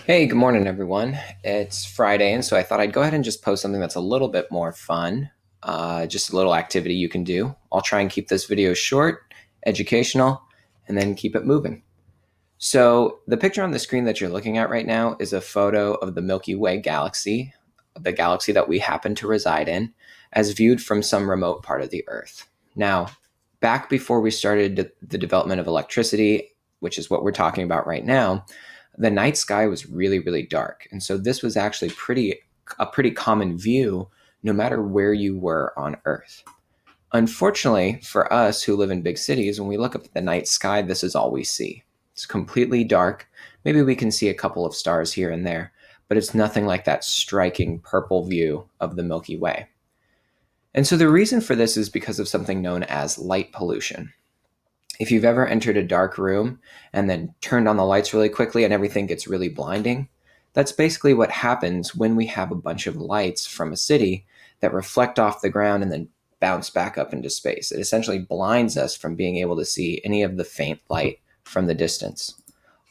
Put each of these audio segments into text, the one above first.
Hey, good morning, everyone. It's Friday, and so I thought I'd go ahead and just post something that's a little bit more fun, just a little activity you can do. I'll try and keep this video short, educational, and then keep it moving. So, the picture on the screen that you're looking at right now is a photo of the Milky Way galaxy, the galaxy that we happen to reside in, as viewed from some remote part of the Earth. Now, back before we started the development of electricity, which is what we're talking about right now, the night sky was really, really dark. And so this was actually a pretty common view no matter where you were on Earth. Unfortunately, for us who live in big cities, when we look up at the night sky, this is all we see. It's completely dark. Maybe we can see a couple of stars here and there, but it's nothing like that striking purple view of the Milky Way. And so the reason for this is because of something known as light pollution. If you've ever entered a dark room and then turned on the lights really quickly and everything gets really blinding, that's basically what happens when we have a bunch of lights from a city that reflect off the ground and then bounce back up into space. It essentially blinds us from being able to see any of the faint light from the distance.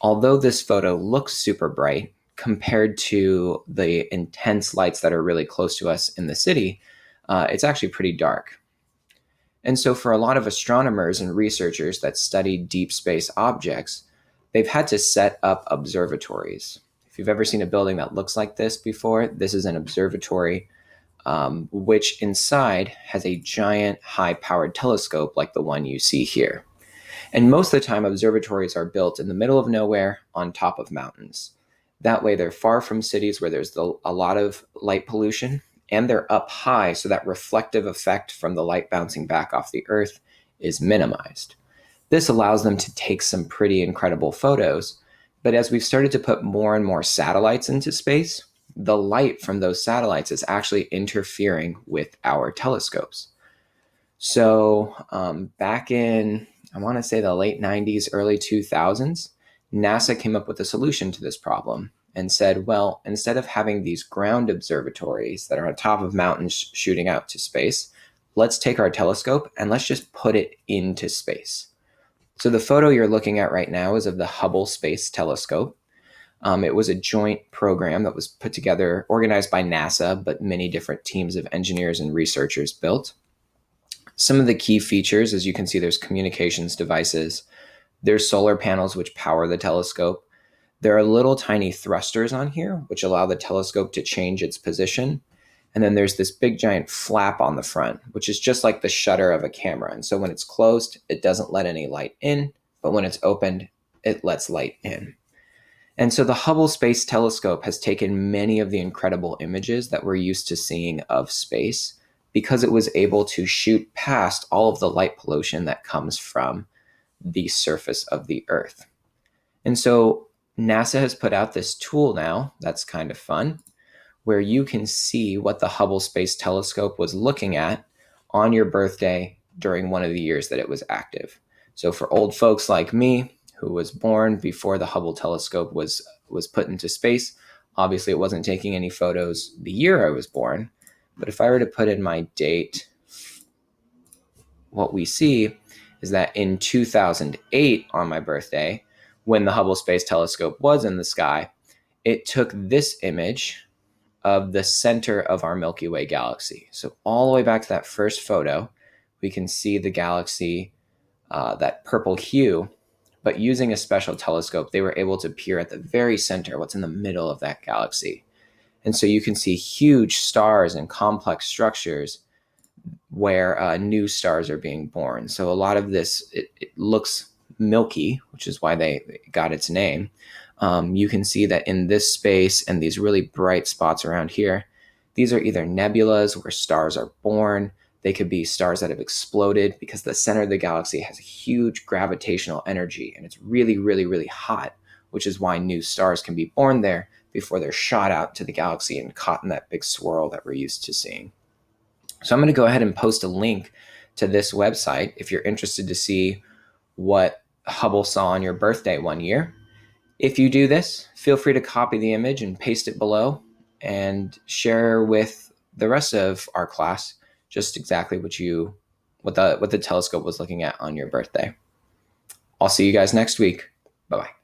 Although this photo looks super bright compared to the intense lights that are really close to us in the city, it's actually pretty dark. And so, for a lot of astronomers and researchers that study deep space objects, they've had to set up observatories. If you've ever seen a building that looks like this before, this is an observatory, which inside has a giant high powered telescope like the one you see here. And most of the time, observatories are built in the middle of nowhere on top of mountains. That way, they're far from cities where there's a lot of light pollution, and they're up high, so that reflective effect from the light bouncing back off the Earth is minimized. This allows them to take some pretty incredible photos. But as we've started to put more and more satellites into space, the light from those satellites is actually interfering with our telescopes. So back in, I want to say the late 90s, early 2000s, NASA came up with a solution to this problem and said, well, instead of having these ground observatories that are on top of mountains shooting out to space, let's take our telescope and let's just put it into space. So the photo you're looking at right now is of the Hubble Space Telescope. It was a joint program that was put together, organized by NASA, but many different teams of engineers and researchers built. Some of the key features, as you can see, there's communications devices, there's solar panels which power the telescope. There are little tiny thrusters on here, which allow the telescope to change its position. And then there's this big giant flap on the front, which is just like the shutter of a camera. And so when it's closed, it doesn't let any light in, but when it's opened, it lets light in. And so the Hubble Space Telescope has taken many of the incredible images that we're used to seeing of space because it was able to shoot past all of the light pollution that comes from the surface of the Earth. And so NASA has put out this tool now that's kind of fun, where you can see what the Hubble Space Telescope was looking at on your birthday during one of the years that it was active. So for old folks like me, who was born before the Hubble telescope was put into space, obviously it wasn't taking any photos the year I was born. But if I were to put in my date, what we see is that in 2008, on my birthday, when the Hubble Space Telescope was in the sky, it took this image of the center of our Milky Way galaxy. So all the way back to that first photo, we can see the galaxy, that purple hue, but using a special telescope, they were able to peer at the very center, what's in the middle of that galaxy. And so you can see huge stars and complex structures where new stars are being born. So a lot of this, it looks milky, which is why they got its name. You can see that in this space and these really bright spots around here, these are either nebulas where stars are born. They could be stars that have exploded because the center of the galaxy has a huge gravitational energy and it's really, really, really hot, which is why new stars can be born there before they're shot out to the galaxy and caught in that big swirl that we're used to seeing. So I'm going to go ahead and post a link to this website if you're interested to see what Hubble saw on your birthday one year. If you do this, feel free to copy the image and paste it below and share with the rest of our class just exactly what the telescope was looking at on your birthday. I'll see you guys next week. Bye-bye.